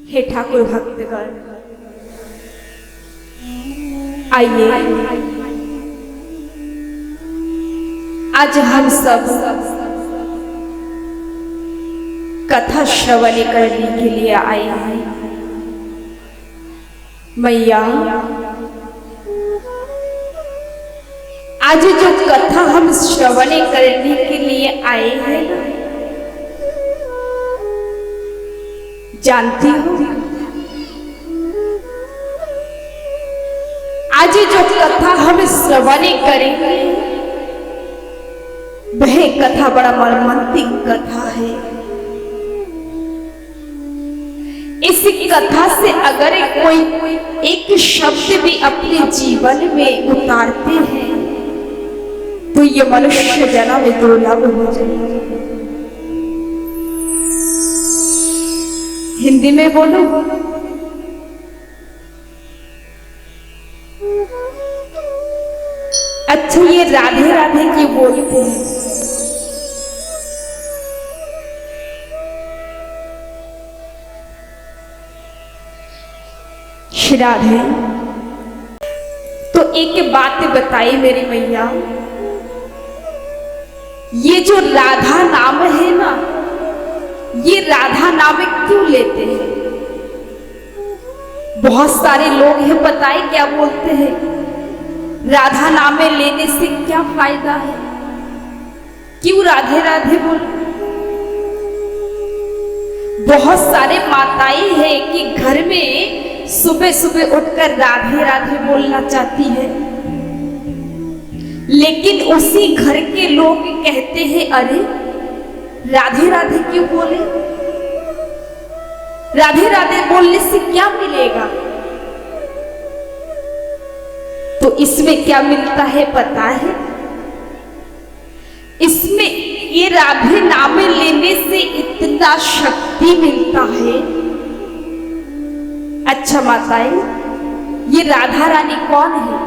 हे ठाकुर भक्तगण, आइए आज हम सब कथा श्रवण करने के लिए आए हैं। मैया, आज जो कथा हम श्रवण करने के लिए आए हैं ना, जानती हो आज जो कथा हम श्रवण करेंगे वह कथा बड़ा मर्मांतिक कथा है। इस कथा से अगर कोई एक शब्द भी अपने जीवन में उतारते हैं तो ये मनुष्य जन्म दुर्लभ हो जाएगा। हिंदी में बोलो। अच्छा, ये राधे राधे क्यों बोलते हैं? राधे, तो एक बात बताई मेरी मैया, ये जो राधा नाम है ना, ये राधा नाम क्यों लेते हैं? बहुत सारे लोग हैं, पता है क्या बोलते हैं, राधा नाम लेने से क्या फायदा है, क्यों राधे राधे बोल। बहुत सारे माताएं हैं कि घर में सुबह सुबह उठकर राधे राधे बोलना चाहती है, लेकिन उसी घर के लोग कहते हैं अरे राधे राधे क्यों बोले, राधे राधे बोलने से क्या मिलेगा? तो इसमें क्या मिलता है पता है? इसमें ये राधे नाम लेने से इतना शक्ति मिलता है। अच्छा माताएं, ये राधा रानी कौन है?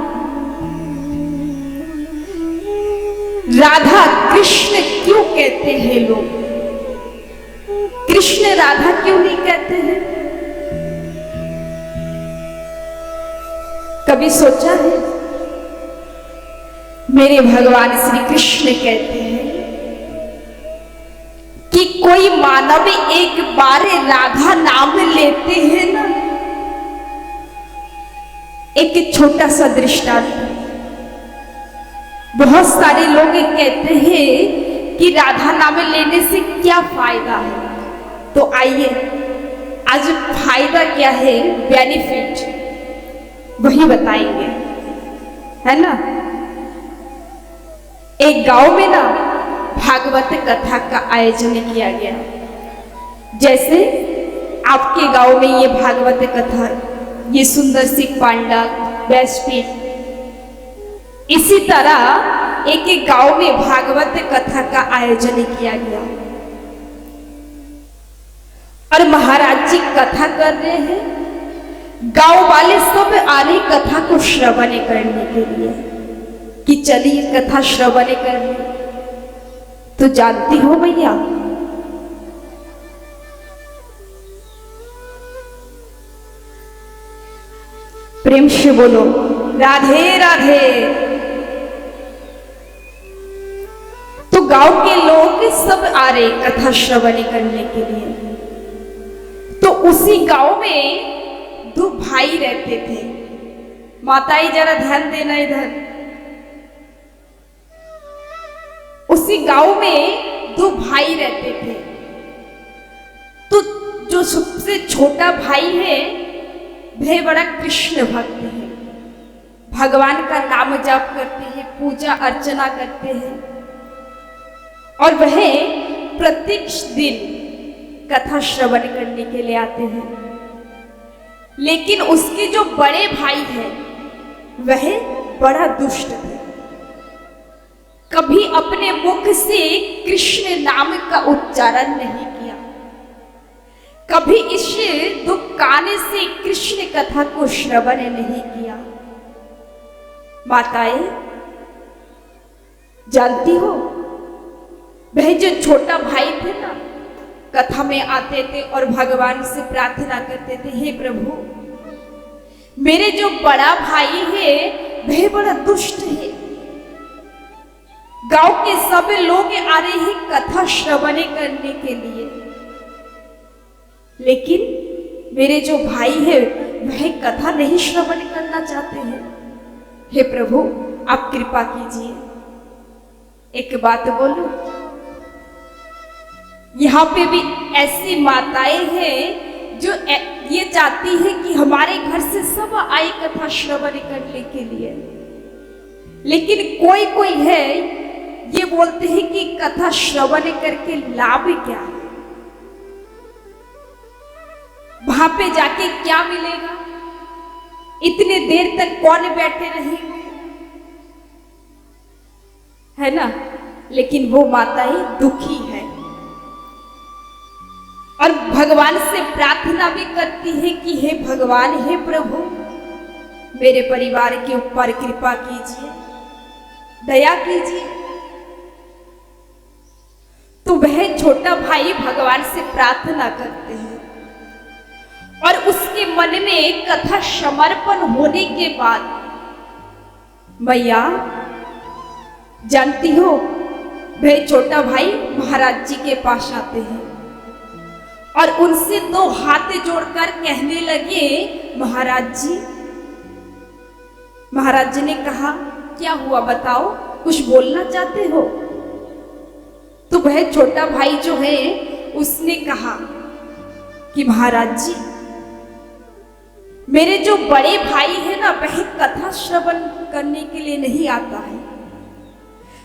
राधा कृष्ण क्यों कहते हैं लोग? कृष्ण राधा क्यों नहीं कहते हैं? कभी सोचा है? मेरे भगवान श्री कृष्ण कहते हैं कि कोई मानव एक बार राधा नाम लेते हैं ना, एक छोटा सा दृष्टांत, बहुत सारे लोग कहते हैं कि राधा नाम लेने से क्या फायदा है। तो आइए आज फायदा क्या है, बेनिफिट, वही बताएंगे, है ना। एक गांव में ना भागवत कथा का आयोजन किया गया। जैसे आपके गांव में ये भागवत कथा, ये सुंदर सिंह पांडा, व्यासपीठ, इसी तरह एक गांव में भागवत कथा का आयोजन किया गया और महाराज जी कथा कर रहे हैं। गांव वाले सब आ रहे कथा को श्रवण करने के लिए कि चलिए कथा श्रवण करने। तो जानती हो भैया, प्रेम से बोलो राधे राधे। तो गांव के लोग सब आ रहे कथा श्रवण करने के लिए। तो उसी गांव में दो भाई रहते थे। माताएं जरा ध्यान देना इधर। उसी गांव में दो भाई रहते थे। तो जो सबसे छोटा भाई है वह बड़ा कृष्ण भक्त है, भगवान का नाम जाप करते हैं, पूजा अर्चना करते हैं और वह प्रत्येक दिन कथा श्रवण करने के लिए आते हैं। लेकिन उसके जो बड़े भाई हैं वह बड़ा दुष्ट थे। कभी अपने मुख से कृष्ण नाम का उच्चारण नहीं किया, कभी इस दुकान से कृष्ण कथा को श्रवण नहीं किया। माताएं जानती हो, वह जो छोटा भाई थे ना, कथा में आते थे और भगवान से प्रार्थना करते थे, हे प्रभु, मेरे जो बड़ा भाई है वह बड़ा दुष्ट है। गांव के सब लोग आ रहे हैं कथा श्रवण करने के लिए, लेकिन मेरे जो भाई है वह कथा नहीं श्रवण करना चाहते हैं। हे प्रभु, आप कृपा कीजिए। एक बात बोलूं, यहाँ पे भी ऐसी माताएं हैं जो ये चाहती है कि हमारे घर से सब आए कथा श्रवण करने के लिए, लेकिन कोई कोई है ये बोलते हैं कि कथा श्रवण करके लाभ क्या, वहां पे जाके क्या मिलेगा, इतने देर तक कौन बैठे रहेंगे, है ना। लेकिन वो माताएं दुखी है और भगवान से प्रार्थना भी करती है कि हे भगवान, हे प्रभु, मेरे परिवार के ऊपर कृपा कीजिए, दया कीजिए। तो वह छोटा भाई भगवान से प्रार्थना करते हैं और उसके मन में कथा समर्पण होने के बाद, मैया जानती हो, वह छोटा भाई महाराज जी के पास आते हैं और उनसे दो हाथ जोड़कर कहने लगे, महाराज जी। महाराज जी ने कहा, क्या हुआ बताओ, कुछ बोलना चाहते हो? तो वह छोटा भाई जो है उसने कहा कि महाराज जी, मेरे जो बड़े भाई है ना, वह कथा श्रवण करने के लिए नहीं आता है,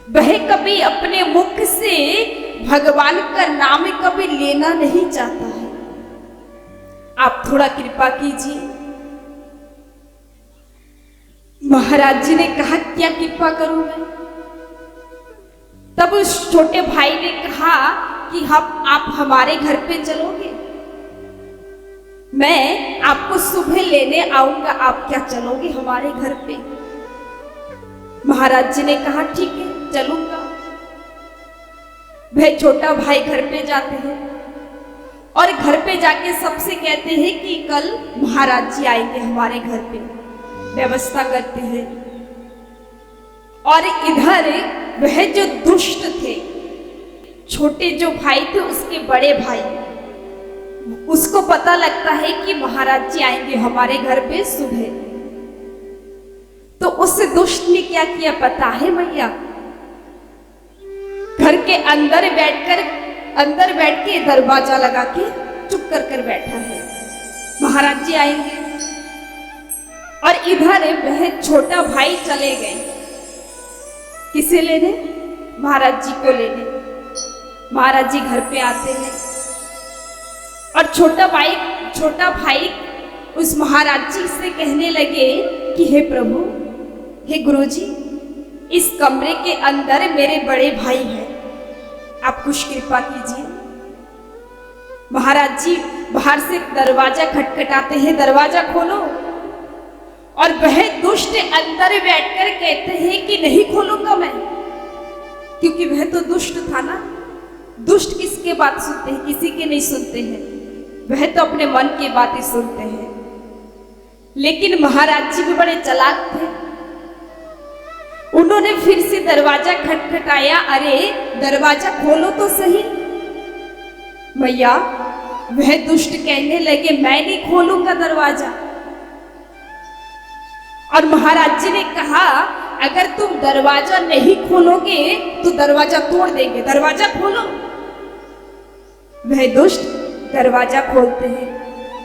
वह कभी अपने मुख से भगवान का नाम कभी लेना नहीं चाहता है, आप थोड़ा कृपा कीजिए। महाराज जी ने कहा, क्या कृपा करूं मैं? तब उस छोटे भाई ने कहा कि आप हमारे घर पे चलोगे, मैं आपको सुबह लेने आऊंगा, आप क्या चलोगे हमारे घर पे? महाराज जी ने कहा, ठीक है, चलूंगा। वह छोटा भाई घर पे जाते हैं और घर पे जाके सबसे कहते हैं कि कल महाराज जी आएंगे हमारे घर पे, व्यवस्था करते हैं। और इधर वह जो दुष्ट थे, छोटे जो भाई थे उसके बड़े भाई, उसको पता लगता है कि महाराज जी आएंगे हमारे घर पे सुबह। तो उस दुष्ट ने क्या किया पता है मैया? घर के अंदर बैठ के दरवाजा लगा के चुप कर बैठा है, महाराज जी आएंगे। और इधर वह छोटा भाई चले गए, किसे लेने? महाराज जी को लेने। महाराज जी घर पे आते हैं और छोटा भाई उस महाराज जी से कहने लगे कि हे प्रभु, हे गुरुजी, इस कमरे के अंदर मेरे बड़े भाई हैं, आप कुछ कृपा कीजिए। महाराज जी बाहर से दरवाजा खटखटाते हैं, दरवाजा खोलो। और वह दुष्ट अंदर बैठकर कहते हैं कि नहीं खोलूंगा मैं, क्योंकि वह तो दुष्ट था ना। दुष्ट किसके बात सुनते हैं? किसी के नहीं सुनते हैं, वह तो अपने मन की बात ही सुनते हैं। लेकिन महाराज जी भी बड़े चालाक थे, उन्होंने फिर से दरवाजा खटखटाया। अरे दरवाजा खोलो तो सही। मैया, वह दुष्ट कहने लगे, मैं नहीं खोलूंगा दरवाजा। और महाराज जी ने कहा, अगर तुम दरवाजा नहीं खोलोगे तो दरवाजा तोड़ देंगे, दरवाजा खोलो। वह दुष्ट दरवाजा खोलते हैं,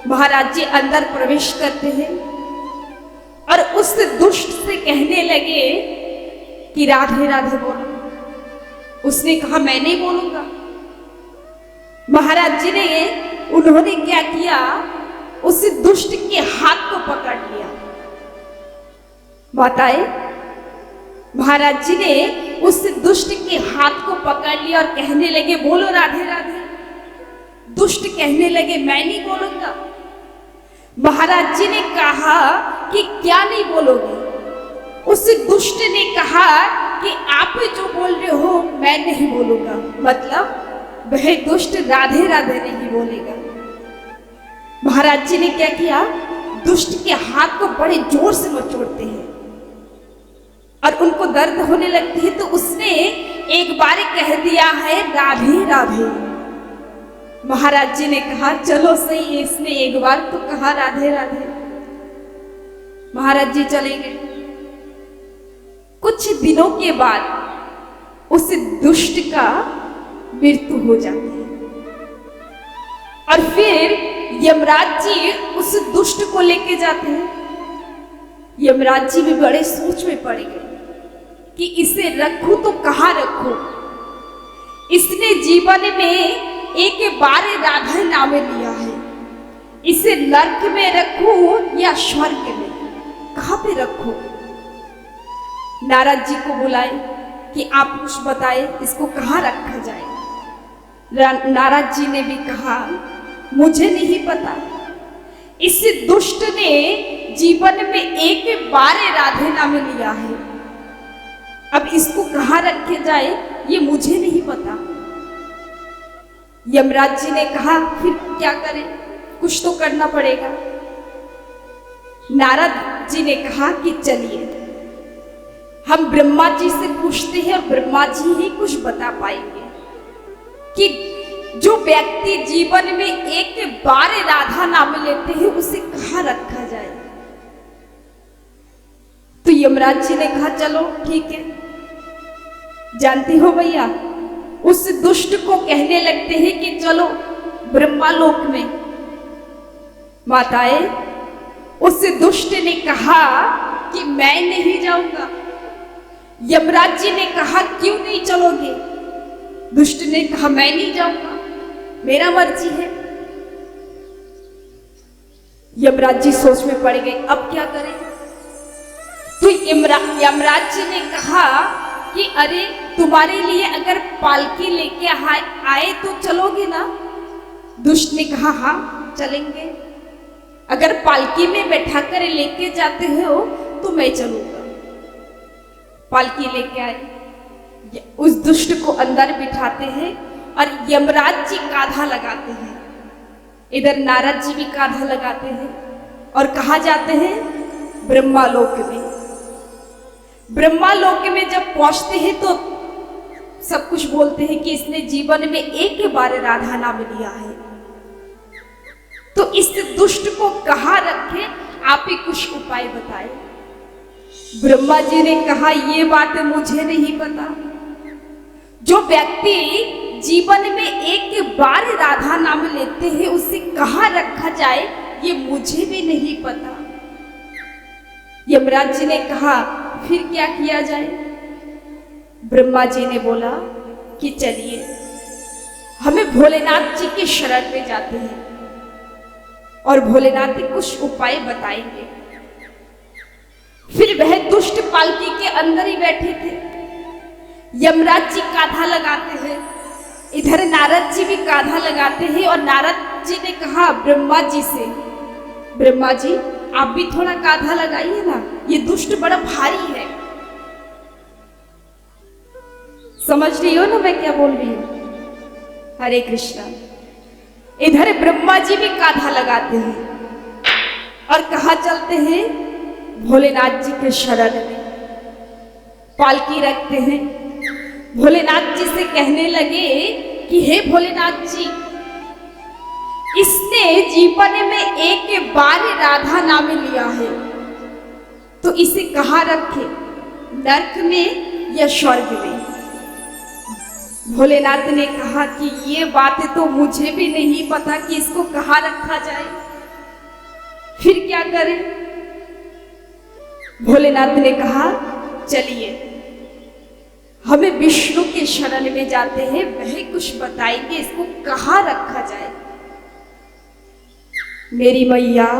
महाराज जी अंदर प्रवेश करते हैं और उस दुष्ट से कहने लगे कि राधे राधे बोलो। उसने कहा, मैं नहीं बोलूंगा। महाराज जी ने उन्होंने क्या किया, उस दुष्ट के हाथ को पकड़ लिया। माताएं, महाराज जी ने उस दुष्ट के हाथ को पकड़ लिया और कहने लगे, बोलो राधे राधे। दुष्ट कहने लगे, मैं नहीं बोलूंगा। महाराज जी ने कहा कि क्या नहीं बोलोगे? उस दुष्ट ने कहा कि आप जो बोल रहे हो मैं नहीं बोलूंगा। मतलब वह दुष्ट राधे राधे नहीं बोलेगा। महाराज जी ने क्या किया, दुष्ट के हाथ को बड़े जोर से मचोड़ते हैं और उनको दर्द होने लगती है। तो उसने एक बार कह दिया है राधे राधे। महाराज जी ने कहा चलो सही, इसने एक बार तो कहा राधे राधे। महाराज जी चले गए। कुछ दिनों के बाद उस दुष्ट का मृत्यु हो जाती है और फिर यमराज जी उस दुष्ट को लेके जाते हैं। यमराज जी भी बड़े सोच में पड़ गए कि इसे रखूं तो कहां रखूं। इसने जीवन में एक बार राधा नाम लिया है, इसे नरक में रखूं या स्वर्ग में, कहां पे रखूं। नारद जी को बुलाए कि आप कुछ बताए, इसको कहां रखा जाए। नारद जी ने भी कहा मुझे नहीं पता। इस दुष्ट ने जीवन में एक बार राधे नाम लिया है, अब इसको कहां रखे जाए ये मुझे नहीं पता। यमराज जी ने कहा फिर क्या करें, कुछ तो करना पड़ेगा। नारद जी ने कहा कि चलिए हम ब्रह्मा जी से पूछते हैं और ब्रह्मा जी ही कुछ बता पाएंगे कि जो व्यक्ति जीवन में एक बार राधा नाम लेते हैं उसे कहां रखा जाए। तो यमराज जी ने कहा चलो ठीक है। जानती हो भैया, उस दुष्ट को कहने लगते हैं कि चलो ब्रह्मा लोक में। माताएं, उस दुष्ट ने कहा कि मैं नहीं जाऊंगा। यमराज जी ने कहा क्यों नहीं चलोगे। दुष्ट ने कहा मैं नहीं जाऊंगा, मेरा मर्जी है। यमराज जी सोच में पड़ गए, अब क्या करें। तो यमराज जी ने कहा कि अरे तुम्हारे लिए अगर पालकी लेके आए तो चलोगे ना। दुष्ट ने कहा हाँ चलेंगे, अगर पालकी में बैठा कर लेके जाते हो तो मैं चलूंगा। पालकी लेके आए, उस दुष्ट को अंदर बिठाते हैं और यमराज जी कांधा लगाते हैं, इधर नारद जी भी कांधा लगाते हैं और कहा जाते हैं ब्रह्मा लोक में। ब्रह्मा लोक में जब पहुंचते हैं तो सब कुछ बोलते हैं कि इसने जीवन में एक बार राधा नाम लिया है, तो इस दुष्ट को कहां रखे, आप ही कुछ उपाय बताए। ब्रह्मा जी ने कहा ये बात मुझे नहीं पता। जो व्यक्ति जीवन में एक बार राधा नाम लेते हैं उसे कहां रखा जाए ये मुझे भी नहीं पता। यमराज जी ने कहा फिर क्या किया जाए। ब्रह्मा जी ने बोला कि चलिए हमें भोलेनाथ जी के शरण में जाते हैं और भोलेनाथ जी कुछ उपाय बताएंगे। फिर वह दुष्ट पालकी के अंदर ही बैठे थे। यमराज जी कांधा लगाते हैं, इधर नारद जी भी कांधा लगाते हैं और नारद जी ने कहा ब्रह्मा जी से, ब्रह्मा जी आप भी थोड़ा कांधा लगाइए ना, ये दुष्ट बड़ा भारी है। समझ रही हो ना मैं क्या बोल रही हूं। हरे कृष्णा। इधर ब्रह्मा जी भी कांधा लगाते हैं और कहा चलते हैं भोलेनाथ जी के शरण में। पालकी रखते हैं, भोलेनाथ जी से कहने लगे कि हे भोलेनाथ जी, इसने जीवन में एक बार राधा नाम लिया है, तो इसे कहां रखे, नरक में या स्वर्ग में। भोलेनाथ ने कहा कि ये बात तो मुझे भी नहीं पता कि इसको कहां रखा जाए, फिर क्या करें। भोलेनाथ ने कहा चलिए हमें विष्णु के शरण में जाते हैं, वह कुछ बताएंगे इसको कहां रखा जाए। मेरी मैया,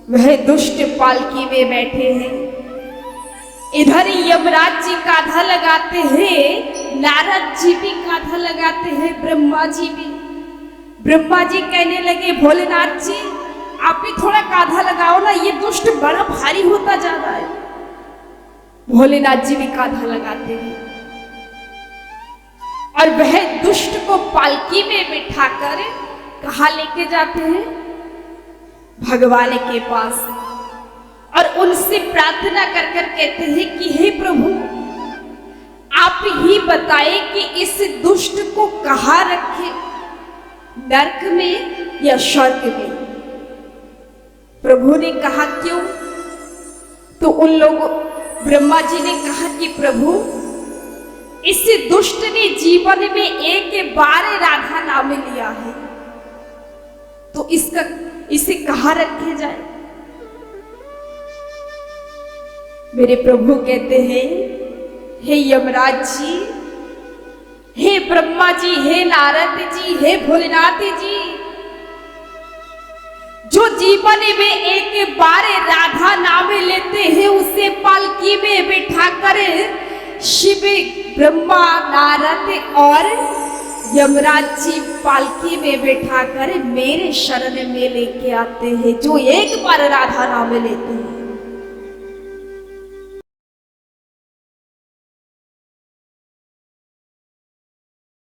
वह दुष्ट पालकी में बैठे हैं, इधर यमराज जी कांधा लगाते हैं, नारद जी भी कांधा लगाते हैं, ब्रह्मा जी भी। ब्रह्मा जी कहने लगे भोलेनाथ जी आप भी थोड़ा कांधा लगाओ ना, ये दुष्ट बड़ा भारी होता जा रहा है। भोलेनाथ जी भी कांधा लगाते हैं और वह दुष्ट को पालकी में बिठाकर कहाँ लेके जाते हैं? भगवान के पास, और उनसे प्रार्थना कर कर कहते हैं कि हे प्रभु, आप ही बताएं कि इस दुष्ट को कहाँ रखें, नरक में या स्वर्ग में? प्रभु ने कहा क्यों? तो उन लोगों, ब्रह्मा जी ने कहा कि प्रभु, इस दुष्ट ने जीवन में एक बार राधा नाम लिया है, तो इसे कहाँ रखे जाए? मेरे प्रभु कहते हैं, हे यमराज जी, हे ब्रह्मा जी, हे नारद जी, हे भोलेनाथ जी, जो जीवन में एक बार राधा नाम लेते हैं उसे पालकी में बिठाकर शिव, ब्रह्मा, नारद और यमराज जी पालकी में बिठाकर मेरे शरण में लेके आते हैं, जो एक बार राधा नाम लेते हैं।